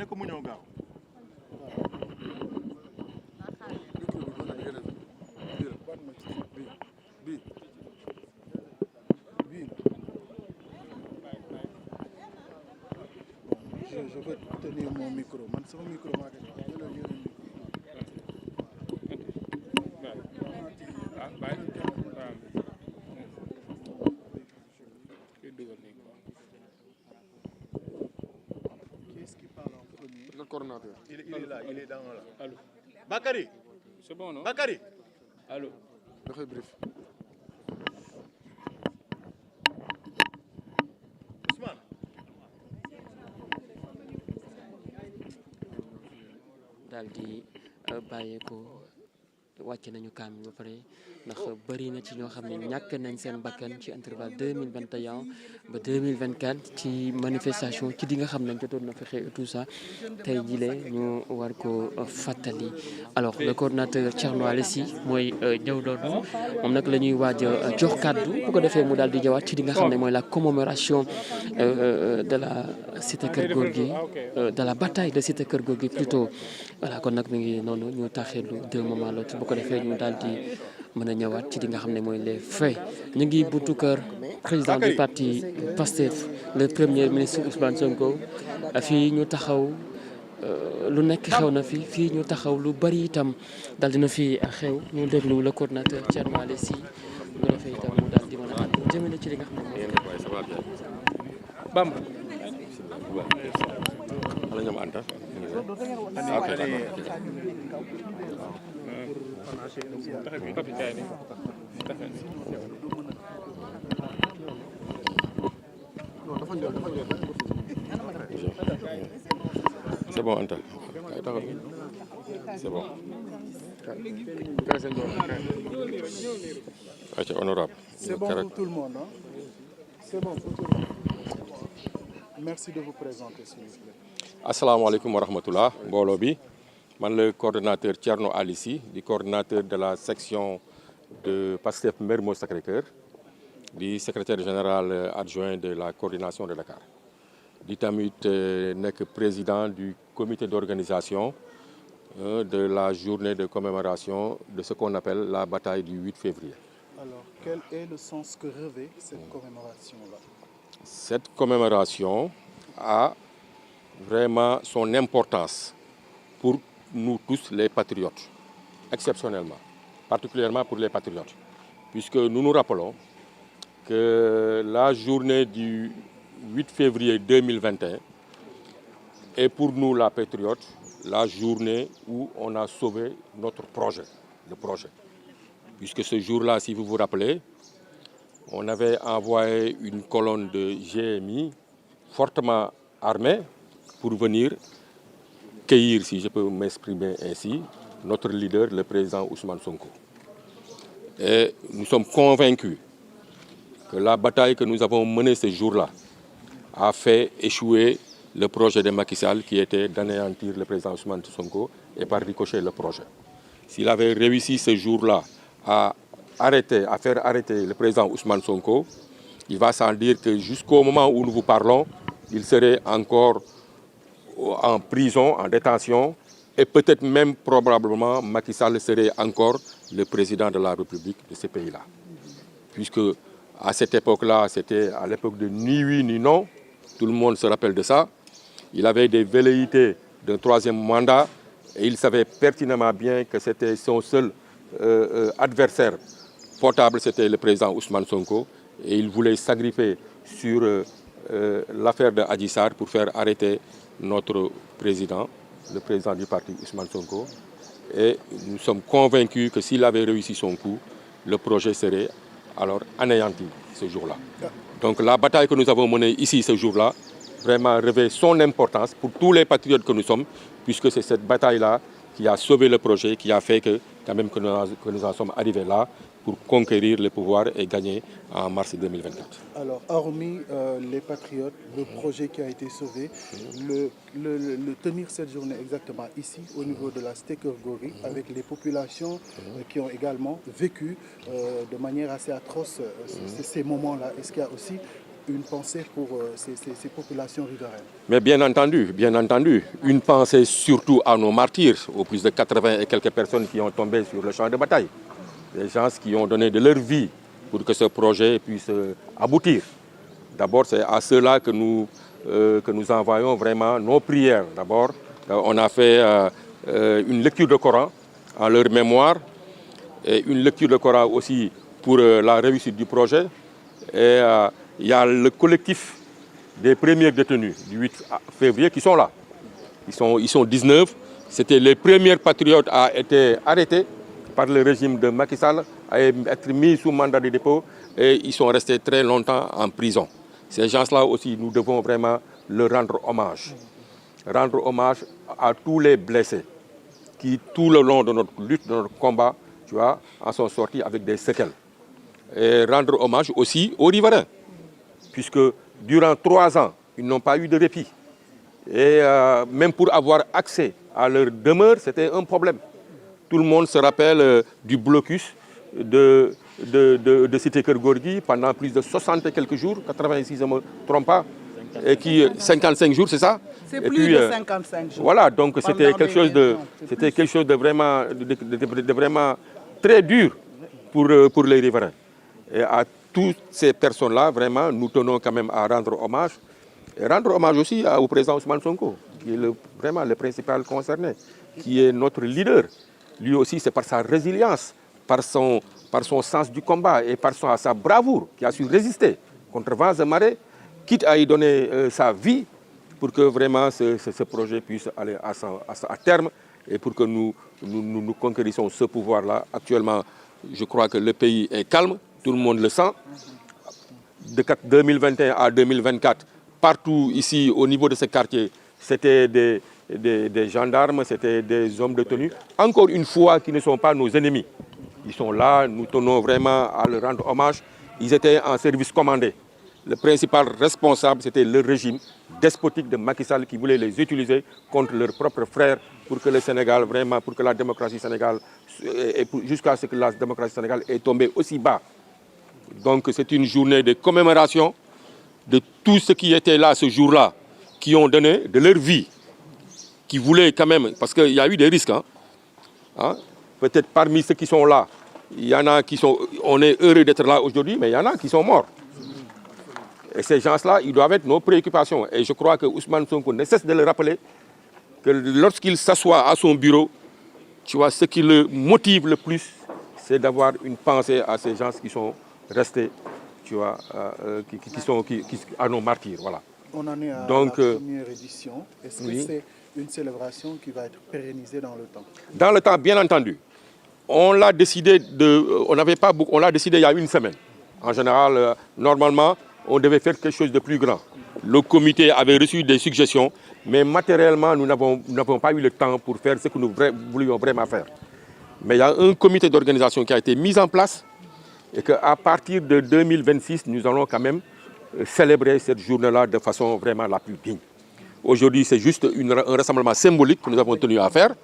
ko mu ñëw gaaw. Je vais tenir mon micro. Man sama micro maa koy jëlal yeneen micro. Qu'est-ce qui parle en premier? Le coordonnateur. Il est là, il est dans là. Allô. Bakary. C'est bon, non? Bakary. Allô. Dafay brief. Ousmane. daal di bàyyeekoo wàcc nañu kaamil ba pare ndax bëri na ci ñoo xam ne ñàkk nañ seen bakkan ci intervalle 2021 ba 2024 ci manifestation ci di nga xam ne jotoon na fexe et tout ça tey jile ñu war ko fàttali. alors le coordonnateur Thierno Alessi mooy ñëw doon moom nag la ñuy waaj a jox kàddu bu ko defee mu daal di jawaat ci di nga xam ne mooy la commémoration de la cité Kër Gorgui de la bataille de cité Kër Gorgui plutôt. voilà kon nag mi ngi noonu ñu taxirlu 2 moments l'autre bu ko defee ñu daal di mën a ñëwaat ci li nga xam ne mooy les faits. ñu ngi buntu kër président du parti PASTEF le premier ministre Ousmane Sonko fii ñu taxaw lu nekk xew na fii ñu taxaw lu bari itam daal dina fi xew ñu déglu le coordinateur Thierno Alessi bu ko defee itam mu daal di mën a àddu jëmale ci li nga xam ne mooy. Bamba. Ala ñoom Anta. C'est bon Anta. C'est bon. C'est honorable. C'est bon pour tout le monde, hein? C'est bon pour tout le monde. Merci de vous présenter, s'il vous plaît. asalaamaaleykum wa rahmatullah mbooloo bi man le coordonnateur Thierno Alessi di coordonnateur de la section de PASTEF Mermoz Sacré-Cœur di secrétaire général adjoint de la coordination de Dakar di tamit nekk président du comité d'organisation de la journée de commémoration de ce qu'on appelle la bataille du 8 février. Alors, quel est le sens que revêt cette commémoration-là? Cette commémoration a vraiment son importance pour nous tous les patriotes, exceptionnellement, particulièrement pour les patriotes, puisque nous nous rappelons que la journée du 8 février 2021 est pour nous, la patriote, la journée où on a sauvé notre projet, le projet. Puisque ce jour-là, si vous vous rappelez, on avait envoyé une colonne de GMI fortement armée pour venir cueillir, si je peux m'exprimer ainsi, notre leader, le président Ousmane Sonko. Et nous sommes convaincus que la bataille que nous avons menée ce jour-là a fait échouer le projet de Macky Sall qui était d'anéantir le président Ousmane Sonko et par ricochet le projet. S'il avait réussi ce jour-là à faire arrêter le président Ousmane Sonko, il va sans dire que jusqu'au moment où nous vous parlons, il serait encore en prison, en détention, et peut-être même probablement Macky Sall serait encore le président de la République de ce pays-là. Puisque à cette époque-là, c'était à l'époque de ni oui ni non, tout le monde se rappelle de ça. Il avait des velléités d'un 3e mandat et il savait pertinemment bien que c'était son seul adversaire potable, c'était le président Ousmane Sonko, et il voulait s'agripper sur l'affaire de Adji Sarr pour faire arrêter notre président, le président du parti Ousmane Sonko. Et nous sommes convaincus que s'il avait réussi son coup, le projet serait alors anéanti ce jour-là. Donc la bataille que nous avons menée ici ce jour-là, vraiment revêt son importance pour tous les patriotes que nous sommes, puisque c'est cette bataille-là qui a sauvé le projet, qui a fait que quand même que nous en sommes arrivés là pour conquérir le pouvoir et gagner en mars 2024. Alors, hormis les patriotes, le projet qui a été sauvé, le tenir cette journée exactement ici, au niveau de la cité Kër Gorgui, avec les populations qui ont également vécu de manière assez atroce ces moments-là, est-ce qu'il y a aussi une pensée pour ces populations riveraines. Mais bien entendu, une pensée surtout à nos martyrs, aux plus de 80 et quelques personnes qui ont tombé sur le champ de bataille. Des gens qui ont donné de leur vie pour que ce projet puisse aboutir. D'abord, c'est à ceux-là que nous envoyons vraiment nos prières. D'abord, on a fait une lecture de Coran en leur mémoire et une lecture de Coran aussi pour la réussite du projet. Et il y a le collectif des premiers détenus du 8 février qui sont là. Ils sont 19. C'était les premiers patriotes à être arrêtés par le régime de Macky Sall, à être mis sous mandat de dépôt et ils sont restés très longtemps en prison. Ces gens-là aussi, nous devons vraiment leur rendre hommage. Rendre hommage à tous les blessés qui, tout le long de notre lutte, de notre combat, tu vois, en sont sortis avec des séquelles. Et rendre hommage aussi aux riverains, puisque durant 3 ans, ils n'ont pas eu de répit. Et même pour avoir accès à leur demeure, c'était un problème. Tout le monde se rappelle du blocus de Cité Keur Gorgui pendant plus de 60 et quelques jours, 86, je ne me trompe pas, et qui 55 jours, c'est ça? C'est plus de 55 jours. Voilà, donc c'était quelque chose de vraiment très dur pour les riverains. Et à toutes ces personnes-là, vraiment, nous tenons quand même à rendre hommage. Et rendre hommage aussi au président Ousmane Sonko, qui est vraiment le principal concerné, qui est notre leader. Lui aussi, c'est par sa résilience, par son sens du combat et par sa bravoure qui a su résister contre vents et marées, quitte à y donner sa vie pour que vraiment ce projet puisse aller à terme et pour que nous conquérissions ce pouvoir-là. Actuellement, je crois que le pays est calme, tout le monde le sent. De 2021 à 2024, partout ici, au niveau de ce quartier, c'était des gendarmes, c'était des hommes de tenue. Encore une fois, qui ne sont pas nos ennemis. Ils sont là, nous tenons vraiment à leur rendre hommage. Ils étaient en service commandé. Le principal responsable, c'était le régime despotique de Macky Sall qui voulait les utiliser contre leurs propres frères pour que le Sénégal, vraiment, pour que la démocratie sénégalaise, jusqu'à ce que la démocratie sénégalaise est tombée aussi bas. Donc c'est une journée de commémoration de tous ceux qui étaient là ce jour-là, qui ont donné de leur vie, qui voulaient quand même, parce qu'il y a eu des risques. Peut-être parmi ceux qui sont là, il y en a qui sont, on est heureux d'être là aujourd'hui, mais il y en a qui sont morts. Et ces gens-là, ils doivent être nos préoccupations. Et je crois que Ousmane Sonko ne cesse de le rappeler que lorsqu'il s'assoit à son bureau, tu vois, ce qui le motive le plus, c'est d'avoir une pensée à ces gens qui sont restés, tu vois, à nos martyrs. Voilà. On en est à la première édition. Est-ce que c'est une célébration qui va être pérennisée dans le temps? Dans le temps, bien entendu. On l'a décidé il y a une semaine. En général, normalement, on devait faire quelque chose de plus grand. Le comité avait reçu des suggestions, mais matériellement, nous n'avons pas eu le temps pour faire ce que nous voulions vraiment faire. Mais il y a un comité d'organisation qui a été mis en place et qu'à partir de 2026, nous allons quand même célébrer cette journée-là de façon vraiment la plus digne. Aujourd'hui, c'est juste un rassemblement symbolique que nous avons tenu à faire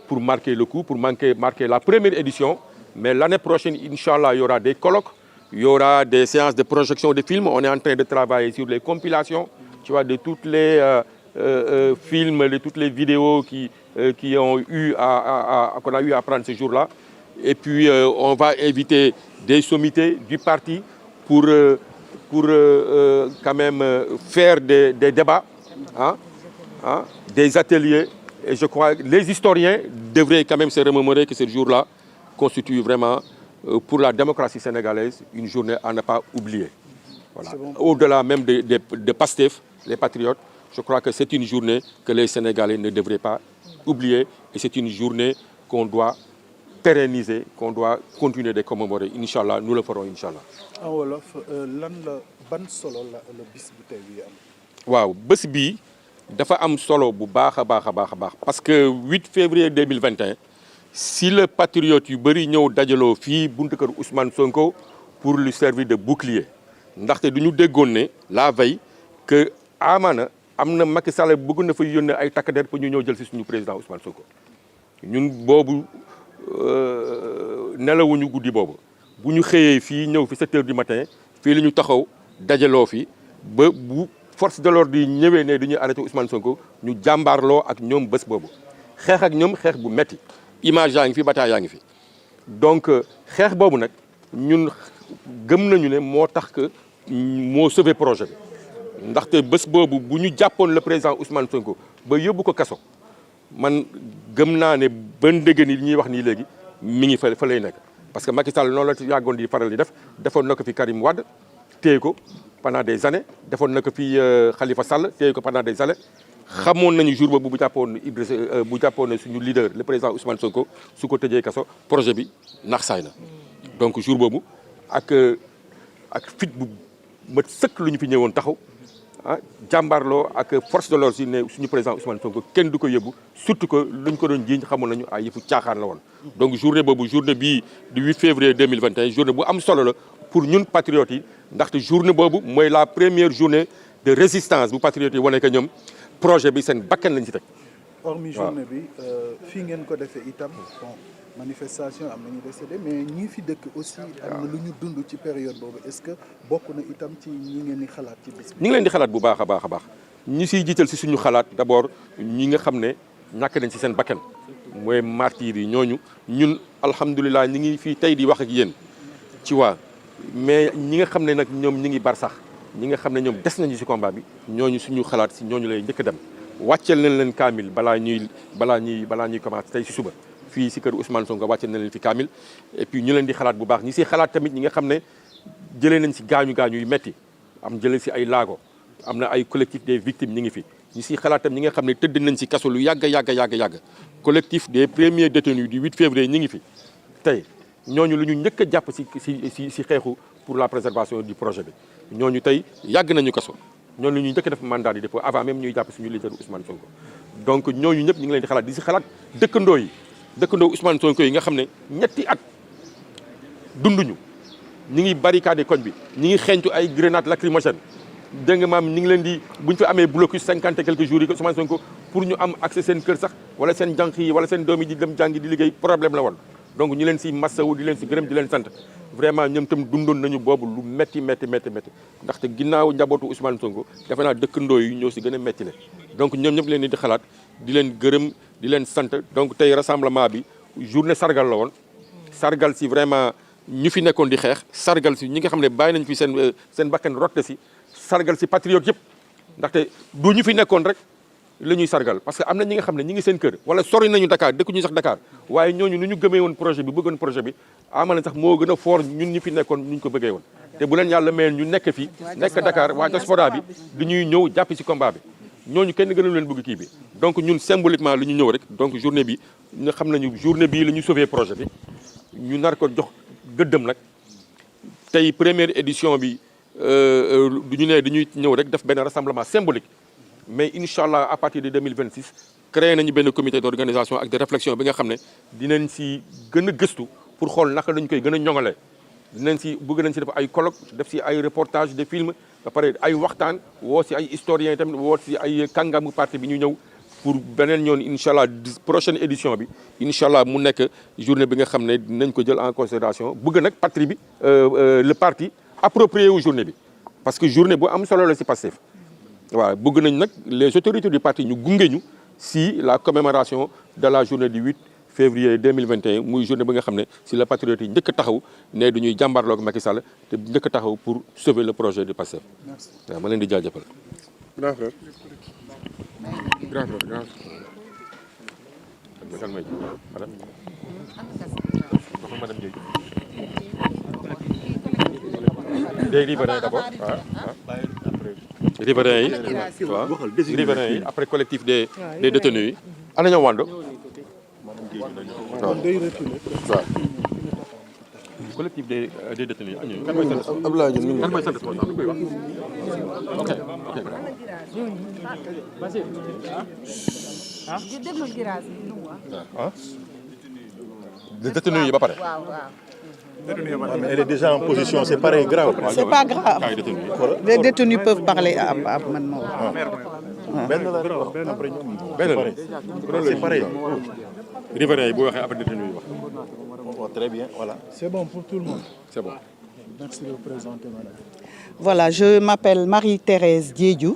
pour marquer le coup, pour marquer la première édition. Mais l'année prochaine, Inch'Allah, il y aura des colloques, il y aura des séances de projection de films. On est en train de travailler sur les compilations, tu vois, de tous les films, de toutes les vidéos qu'on a eu à prendre ce jour-là. Et puis, on va inviter des sommités du parti pour quand même faire des débats, des ateliers. Et je crois que les historiens devraient quand même se remémorer que ce jour-là constitue vraiment, pour la démocratie sénégalaise, une journée à ne pas oublier. Voilà. Bon. Au-delà même de Pastef, les patriotes, je crois que c'est une journée que les Sénégalais ne devraient pas oublier. Et c'est une journée qu'on doit pérenniser, qu'on doit continuer de commémorer. Inch'Allah, nous le ferons, Inch'Allah. En wolof, ban solo la bis bu tey bi am. Waaw bés bi dafa am solo bu baax a baax parce que 8 février 2021 si le patriote yu bëri ñëw dajaloo fii buntu kër Ousmane Sonko pour lui servir de bouclier ndaxte du ñu déggoon ne la veille que amaana am na Macky Sall bëgg na fa yónnee ay takk der pour ñu ñëw jël si suñu président Ousmane Sonko ñun boobu nelawuñu guddi boobu bu ñu xëyee fii ñëw fi 7 heures du matin fii la ñu taxaw dajaloo fi ba bu force de l'ordre yi ñëwee ne du ñuy arrêté Ousmane Sonko ñu jàmbaarloo ak ñoom bés boobu xeex ak ñoom xeex bu metti image yaa ngi fi bataille yaa ngi fi donc xeex boobu nag ñun gëm nañu ne moo tax que moo sauvé projet bi ndaxte bés boobu bu ñu jàppoon le président Ousmane Sonko ba yóbbu ko kaso man gëm naa ne ba ndege ni ñuy wax nii léegi mi ngi fa lay nekk parce que Macky Sall noonu la yàggoon di faral di def defoon na ko fi Karim Wade téye ko pendant des années defoon na ko fi Khalifa Sall téye ko pendant des années xamoon nañu jour boobu bu jàppoon Idrissa bu jàppoon suñu leader le président Ousmane Sonko su ko tëjee kaso projet bi nax saay na donc jour boobu ak fit bu mat sëkk lu ñu fi ñëwoon taxaw jàmbaarloo ak force de l'ordre si ne suñu président Ousmane Sonko kenn du ko yóbbu surtout que luñ ko doon jiiñ xamoon nañu ay yëfu caaxaan la woon. donc journée boobu journée bii du 8 février 2021 journée bu am solo la pour ñun patriotes yi ndaxte journée boobu mooy la première journée de résistance bu patriotes yi wane que ñoom projet bi seen bakkan lañ ci teg. hormis journée bi fii ngeen ko defee itam bon manifestation am na ñu décédé mais ñii fi dëkk aussi am na lu ñu dund ci période boobu est-ce que bokk na itam ci ñi ngeen di xalaat ci bis bi. ñi ngi leen di xalaat bu baax a baax a baax ñi siy jiital si suñu xalaat d'abord ñi nga xam ne ñàkk nañ si seen bakkan mooy martyrs yi ñooñu ñun alhamdulilah ñi ngi fii tey di wax ak yéen ci waa mais ñi nga xam ne nag ñoom ñi ngi bar sax ñi nga xam ne ñoom des nañu si combat bi ñooñu suñu xalaat si ñooñu lay njëkk a dem wàcceel nañ leen kaamil balaa ñuy commencé tey si suba fii si kër Ousmane Sonko wàcceel nañ leen fi kaamil et puis ñu leen di xalaat bu baax ñi si xalaat tamit ñi nga xam ne jëlee nañ si gaañu yu metti am jëlee si ay laago am na ay collectif des victimes ñi ngi fi ñi si xalaat tam ñi nga xam ne tëdd nañ si kaso lu yàgg collectif des premiers détenus du 8 février ñi ngi fi tey ñooñu lu ñu njëkk a jàpp si xeexu pour la préservation du projet bi ñooñu tey yàgg nañu kaso ñooñu lu ñu njëkk a def mandat de dépôt avant même ñuy jàpp suñu leader Ousmane Sonko donc ñooñu ñëpp ñu ngi leen di xalaat di si xalaat dëkkandoo Ousmane Sonko yi nga xam ne ñetti at dunduñu ñi ngi barricade koñ bi ñi ngi xeeñtu ay grenades lacrymogènes dégg nga maam ñi ngi leen di buñ fi amee blocus 50 et quelques jours yi ko Ousmane Sonko pour ñu am accès seen kër sax wala seen jànq yi wala seen doom yi di dem jàngi di liggéey problème la woon donc ñu leen si massawu di leen si gërëm di leen sant vraiment ñoom tam dundoon nañu boobu lu métti ndaxte ginnaaw njabootu Ousmane Sonko defe naa dëkkandoo yi ñoo si gën a métti le donc ñoom ñëpp leen di xalaat di leen gërëm di leen sant donc tey rassemblement bi journée sargal la woon sargal si vraiment ñu fi nekkoon di xeex sargal si ñi nga xam ne bàyyi nañ fi seen bakkan rotte si sargal si patriote yëpp ndaxte du ñu fi nekkoon rek la ñuy sargal parce que am na ñi nga xam ne ñi ngi seen kër wala sori nañu Dakar dëkkuñu sax Dakar waaye ñooñu nu ñu gëmee woon projet bi bëggoon projet bi amana sax moo gën a fort ñun ñu fi nekkoon ñu ñu ko bëggee woon te bu leen yàlla mayeen ñu nekk fi nekk Dakar waa diaspora bi du ñuy ñëw jàpp si combat bi ñooñu kenn gënalu leen bëgg kii bi donc ñun symboliquement lu ñu ñëw rek donc journée bi nga xam nañu journée bii la ñu sauver projet bi ñu nar ko jox gëddëm nag tey première édition bi du ñu ne dañuy ñëw rek def benn rassemblement symbolique mais incha allah à partir de 2026 créé nañu benn comité d'organisation ak de réflexion bi nga xam ne dinañ si gën a gëstu pour xool naka lañ koy gën a ñoŋalee dinañ si bëgg nañ si def ay colloque def si ay reportage de film ba pare ay waxtaan woo si ay historiens tamit woo si ay kàngamu parti bi ñu ñëw pour beneen ñoon incha allah prochaine édition bi incha allah mu nekk journée bi nga xam ne dinañ ko jël en considération bëgg nag patrie bi le parti approprié wu journée bi parce que journée bu am solo la si Pastef waaw bëgg nañ nag les autorités du parti ñu gunge ñu si la commémoration de la journée du 8 février 2021 muy journée bi nga xam ne si la patriote yi njëkk a taxaw ne duñuy jàmbaarloo ak Macky Sall te njëkk a taxaw pour sauver le projet du Pastef waaw ma leen di jaajëfal. Grand frère. Grand frère, grand frère. Madame des riverains d'abord. Riverains yi waaw riverains yi après collectif des détenus yi. ana ñoo wando. waaw collectif des détenus yi. kan mooy seen Abdoulaye Diop kan mooy seen responsable koy wax. ok ok. ah. des détenus yi ba pare. Elle est déjà en position, c'est pareil, grave. C'est pas grave. Les détenus peuvent parler à man. C'est pareil. Riverains yi boo waxee après détenus yi wax. Très bien, voilà. C'est bon pour tout le monde. C'est bon. Merci de vous présenter, madame. Voilà, je m'appelle Marie-Thérèse Diédiou.